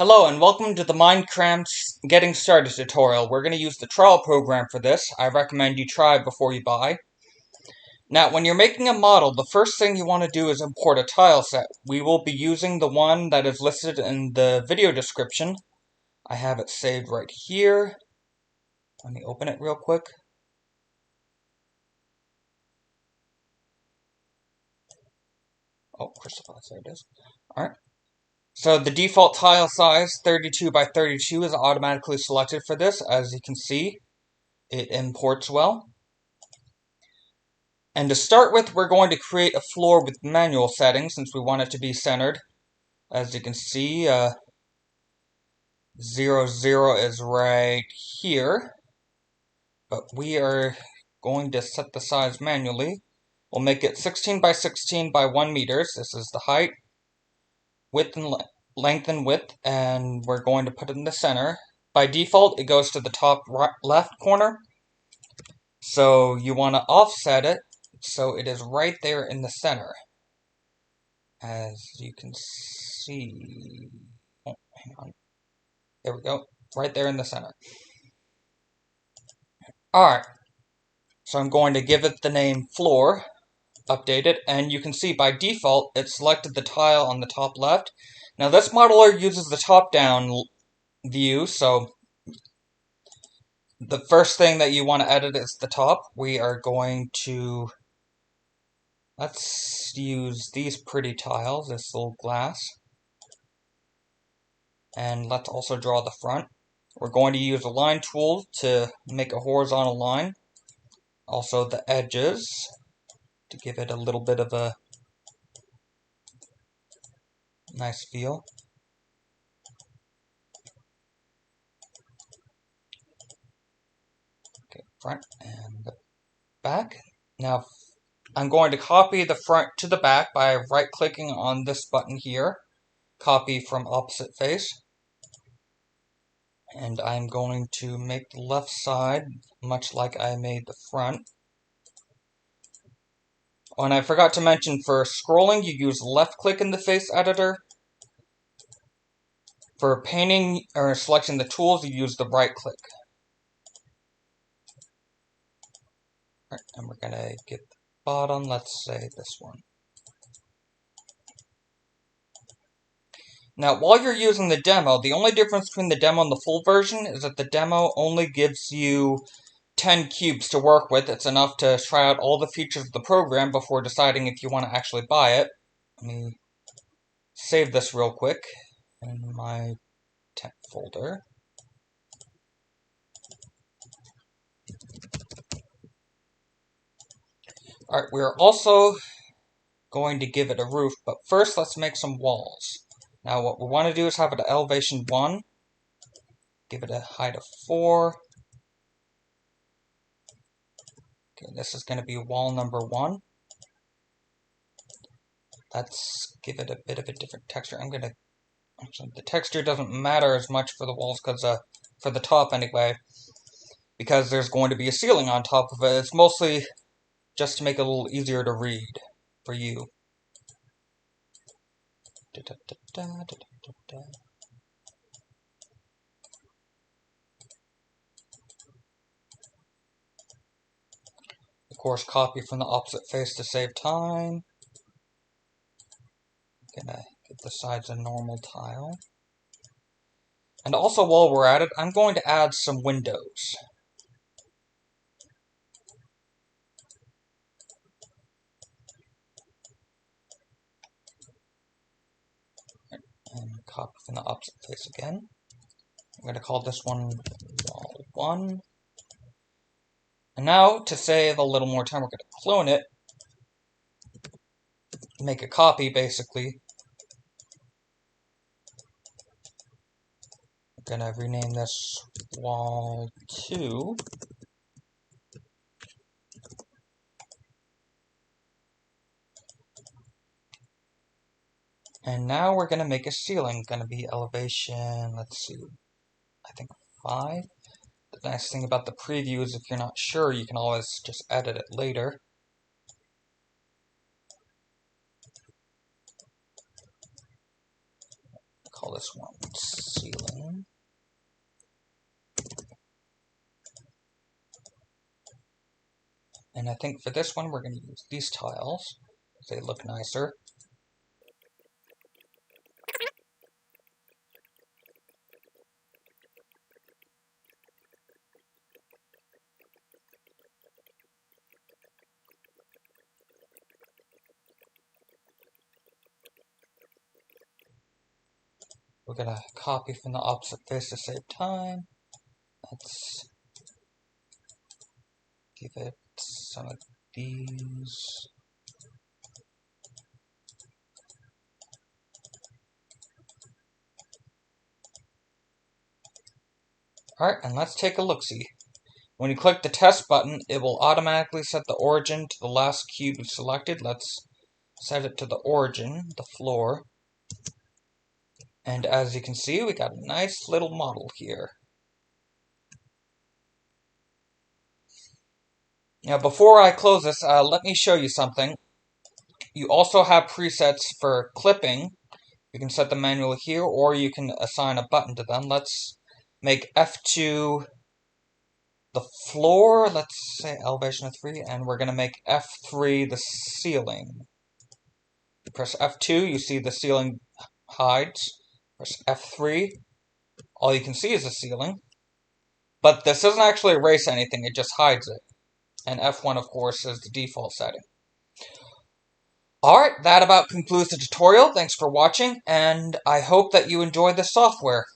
Hello and welcome to the Mindcramps Getting Started tutorial. We're going to use the trial program for this. I recommend you try before you buy. Now, when you're making a model, the first thing you want to do is import a tile set. We will be using the one that is listed in the video description. I have it saved right here. Let me open it real quick. Oh, Christopher, there it is. Alright. So the default tile size, 32 by 32, is automatically selected for this. As you can see, it imports well. And to start with, we're going to create a floor with manual settings since we want it to be centered. As you can see, 0, 0 is right here. But we are going to set the size manually. We'll make it 16 by 16 by 1 meters. This is the height, width, and length and width. And we're going to put it in the center. By default, it goes to the top right, left corner. So you want to offset it so it is right there in the center. As you can see, oh, hang on, there we go, right there in the center. Alright, so I'm going to give it the name floor, update it, and you can see by default it selected the tile on the top left. Now this modeler uses the top-down view, so the first thing that you want to edit is the top. We are going to, let's use these pretty tiles, this little glass. And let's also draw the front. We're going to use a line tool to make a horizontal line. Also the edges to give it a little bit of a nice feel. Okay, front and the back. Now I'm going to copy the front to the back by right-clicking on this button here. Copy from opposite face. And I'm going to make the left side much like I made the front. Oh, and I forgot to mention, for scrolling, you use left click in the face editor. For painting or selecting the tools, you use the right click. Alright, and we're going to get the bottom, let's say this one. Now, while you're using the demo, the only difference between the demo and the full version is that the demo only gives you 10 cubes to work with. It's enough to try out all the features of the program before deciding if you want to actually buy it. Let me save this real quick in my temp folder. Alright, we're also going to give it a roof, but first let's make some walls. Now what we want to do is have it at elevation 1, give it a height of 4. Okay, this is going to be wall number 1. Let's give it a bit of a different texture. Actually, the texture doesn't matter as much for the walls, because for the top anyway, because there's going to be a ceiling on top of it. It's mostly just to make it a little easier to read for you. Of course, copy from the opposite face to save time. Gonna get the sides a normal tile. And also, while we're at it, I'm going to add some windows. And copy from the opposite face again. I'm going to call this one wall 1. And now, to save a little more time, we're going to clone it. Make a copy, basically. I'm going to rename this wall 2. And now we're going to make a ceiling. Going to be elevation, let's see, I think 5. The nice thing about the preview is if you're not sure, you can always just edit it later. Call this one ceiling. And I think for this one, we're going to use these tiles. They look nicer. We're going to copy from the opposite face to save time. Let's give it some of these. Alright, and let's take a look-see. When you click the test button, it will automatically set the origin to the last cube you selected. Let's set it to the origin, the floor. And as you can see, we got a nice little model here. Now, before I close this, let me show you something. You also have presets for clipping. You can set them manually here, or you can assign a button to them. Let's make F2 the floor. Let's say elevation of 3, and we're going to make F3 the ceiling. You press F2, you see the ceiling hides. Press F3, all you can see is the ceiling. But this doesn't actually erase anything, it just hides it. And F1, of course, is the default setting. Alright, that about concludes the tutorial. Thanks for watching, and I hope that you enjoy this software.